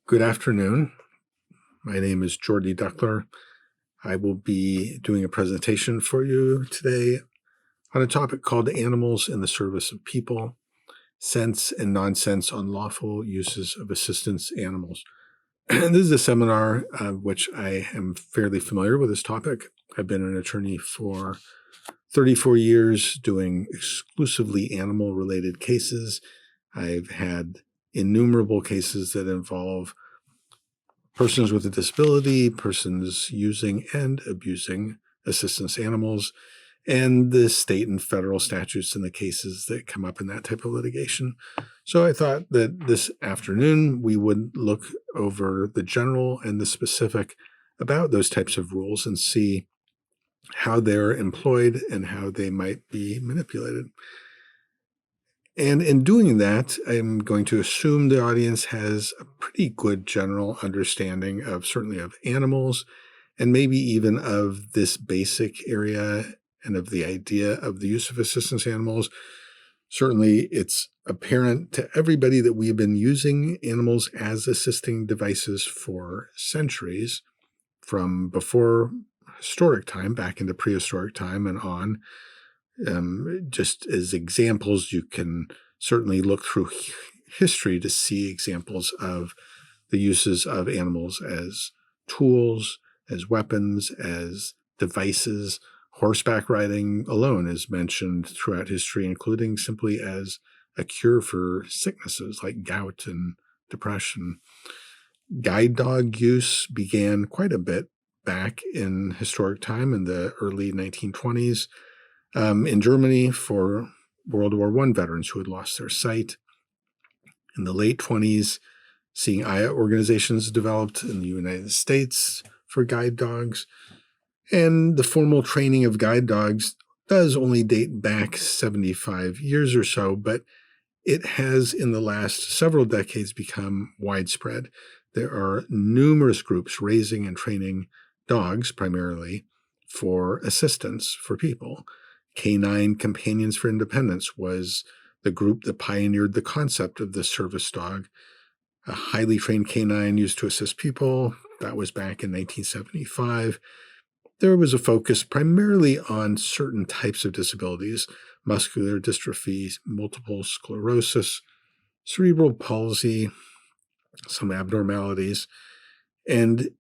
Good afternoon. My name is Jordy Duckler. I will be doing a presentation for you today on a topic called Animals in the Service of People, Sense and Nonsense on Lawful Uses of Assistance Animals. This is a seminar which I am fairly familiar with this topic. I've been an attorney for 34 years doing exclusively animal-related cases. I've had innumerable cases that involve persons with a disability, persons using and abusing assistance animals, and the state and federal statutes and the cases that come up in that type of litigation. So I thought that this afternoon we would look over the general and the specific about those types of rules and see how they're employed and how they might be manipulated. And in doing that, I'm going to assume the audience has a pretty good general understanding of certainly of animals and maybe even of this basic area and of the idea of the use of assistance animals. Certainly, it's apparent to everybody that we've been using animals as assisting devices for centuries, from before historic time back into prehistoric time and on. Just as examples, you can certainly look through history to see examples of the uses of animals as tools, as weapons, as devices. Horseback riding alone is mentioned throughout history, including simply as a cure for sicknesses like gout and depression. Guide dog use began quite a bit back in historic time in the early 1920s. In Germany for World War I veterans who had lost their sight. In the late 20s, seeing AYA organizations developed in the United States for guide dogs. And the formal training of guide dogs does only date back 75 years or so, but it has in the last several decades become widespread. There are numerous groups raising and training dogs primarily for assistance for people. Canine Companions for Independence was the group that pioneered the concept of the service dog, a highly trained canine used to assist people. That was back in 1975. There was a focus primarily on certain types of disabilities, muscular dystrophy, multiple sclerosis, cerebral palsy, some abnormalities. And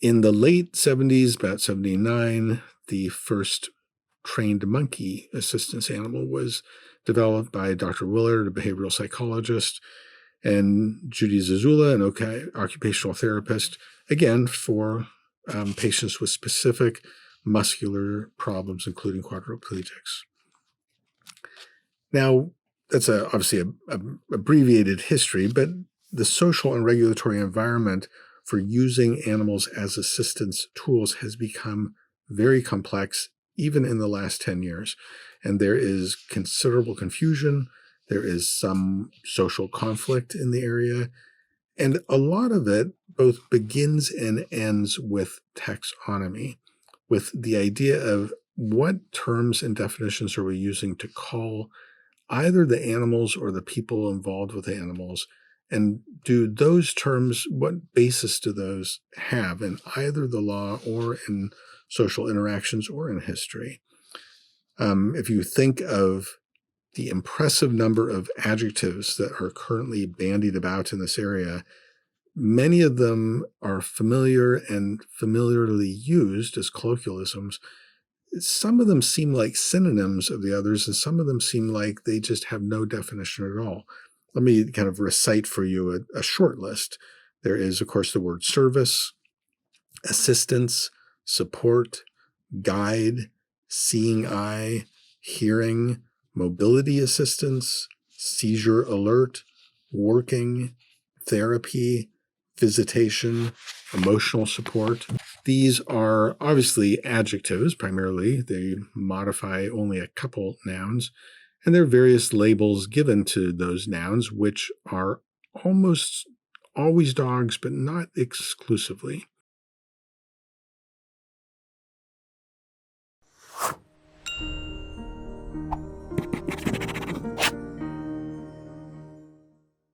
in the late 70s, about 79, the first trained monkey assistance animal was developed by Dr. Willard, a behavioral psychologist, and Judy Zazula, an occupational therapist, again, for patients with specific muscular problems, including quadriplegics. Now, that's obviously an abbreviated history, but the social and regulatory environment for using animals as assistance tools has become very complex even in the last 10 years. And there is considerable confusion. There is some social conflict in the area. And a lot of it both begins and ends with taxonomy, with the idea of what terms and definitions are we using to call either the animals or the people involved with the animals. And do those terms, what basis do those have in either the law or in social interactions or in history? If you think of the impressive number of adjectives that are currently bandied about in this area, many of them are familiar and familiarly used as colloquialisms. Some of them seem like synonyms of the others, and some of them seem like they just have no definition at all. Let me kind of recite for you a short list. There is, of course, the word service, assistance, support, guide, seeing eye, hearing, mobility assistance, seizure alert, working, therapy, visitation, emotional support. These are obviously adjectives primarily. They modify only a couple nouns, and there are various labels given to those nouns, which are almost always dogs, but not exclusively.